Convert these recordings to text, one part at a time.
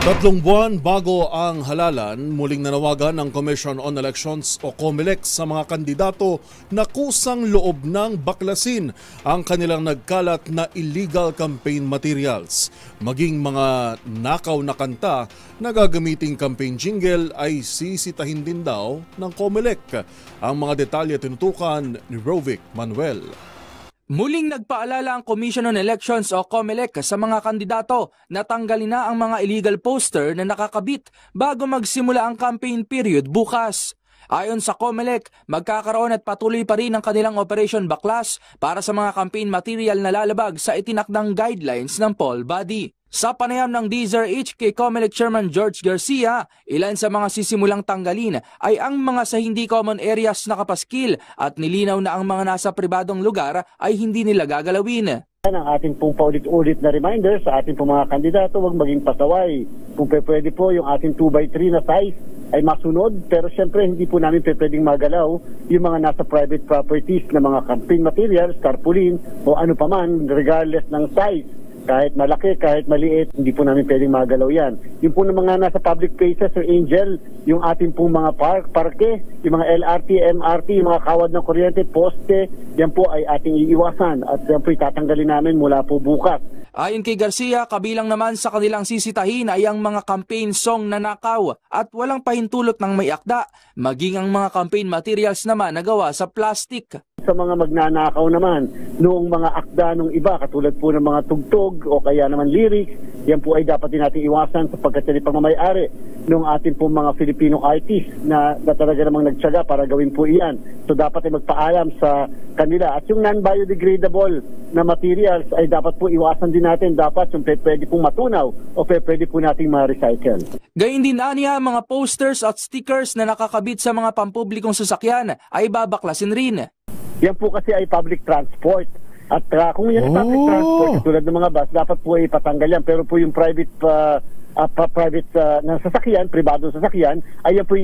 Tatlong buwan bago ang halalan, muling nanawagan ng Commission on Elections o COMELEC sa mga kandidato na kusang loob ng baklasin ang kanilang nagkalat na illegal campaign materials. Maging mga nakaw na kanta na gagamiting campaign jingle ay sisitahin din daw ng COMELEC. Ang mga detalye tinutukan ni Rovic Manuel. Muling nagpaalala ang Commission on Elections o COMELEC sa mga kandidato na tanggalin na ang mga illegal poster na nakakabit bago magsimula ang campaign period bukas. Ayon sa COMELEC, magkakaroon at patuloy pa rin ang kanilang Operation Baklas para sa mga campaign material na lalabag sa itinakdang guidelines ng poll body. Sa panayam ng DZRH kay COMELEC Chairman George Garcia, ilan sa mga sisimulang tanggalin ay ang mga sa hindi common areas na kapaskil at nilinaw na ang mga nasa pribadong lugar ay hindi nila gagalawin. Ang ating pong paulit-ulit na reminder sa ating pong mga kandidato, huwag maging pasaway. Kung pwede po yung ating 2x3 na size ay masunod, pero siyempre hindi po namin pwedeng magalaw yung mga nasa private properties na mga campaign materials, tarpaulin o ano paman regardless ng size. Kahit malaki, kahit maliit, hindi po namin pwedeng magalaw yan. Yung po ng mga nasa public places, Sir Angel, yung ating pong mga parke, yung mga LRT, MRT, yung mga kawad ng kuryente, poste, yan po ay ating iiwasan at yan po itatanggalin namin mula po bukas. Ayon kay Garcia, kabilang naman sa kanilang sisitahin ay ang mga campaign song na nakaw at walang pahintulot ng may akda, maging ang mga campaign materials naman na gawa sa plastic. Sa mga magnanakaw naman, noong mga akda ng iba, katulad po ng mga tugtog o kaya naman lyrics, yan po ay dapat din natin iwasan sapagkat yan pagmamayari ng ating po mga Filipino artists na talaga namang nagtsaga para gawin po iyan. So dapat ay magpaalam sa kanila. At yung non-biodegradable na materials ay dapat po iwasan din natin. Dapat yung pwede pong matunaw o pwede po nating ma-recycle. Gayun din aniya, mga posters at stickers na nakakabit sa mga pampublikong sasakyan ay babaklasin rin. Yan po kasi ay public transport. At kung yan ay public transport, tulad ng mga bus, dapat po ay patanggal yan. Pero po yung private na sasakyan, pribadong sasakyan, ay yan po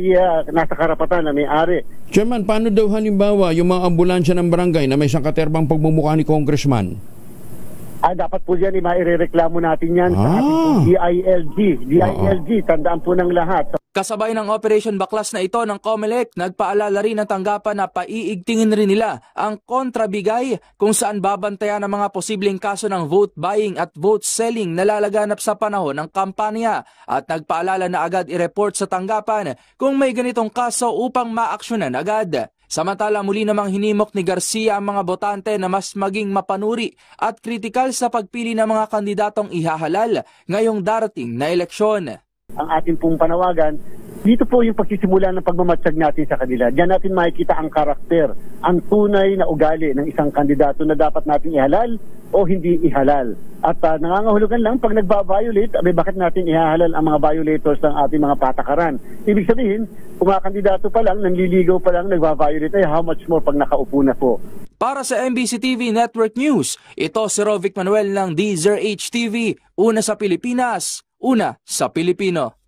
nasa karapatan na may-ari. Chairman, paano daw halimbawa yung mga ambulansya ng barangay na may sangkaterbang pagmumukha ni Congressman? Dapat po yan, mairereklamo natin yan sa ating DILG. DILG, tandaan po ng lahat. Kasabay ng Operation Baklas na ito ng COMELEC, nagpaalala rin ng tanggapan na paiigtingin rin nila ang kontrabigay kung saan babantayan ang mga posibleng kaso ng vote buying at vote selling na lalaganap sa panahon ng kampanya at nagpaalala na agad i-report sa tanggapan kung may ganitong kaso upang maaksyonan agad. Samantala muli namang hinimok ni Garcia ang mga botante na mas maging mapanuri at kritikal sa pagpili ng mga kandidatong ihahalal ngayong darating na eleksyon. Ang ating pong panawagan, dito po yung pagsisimula ng pagmamatsyag natin sa kanila. Diyan natin makikita ang karakter, ang tunay na ugali ng isang kandidato na dapat natin ihalal o hindi ihalal. At nangangahulugan lang pag nagba-violate, bakit natin ihahalal ang mga violators ng ating mga patakaran? Ibig sabihin, kung mga kandidato pa lang, nanliligaw pa lang, nagba-violate, ay how much more pag nakaupo na po. Para sa MBC TV Network News, ito si Rovic Manuel ng DZRH TV, una sa Pilipinas, una sa Pilipino.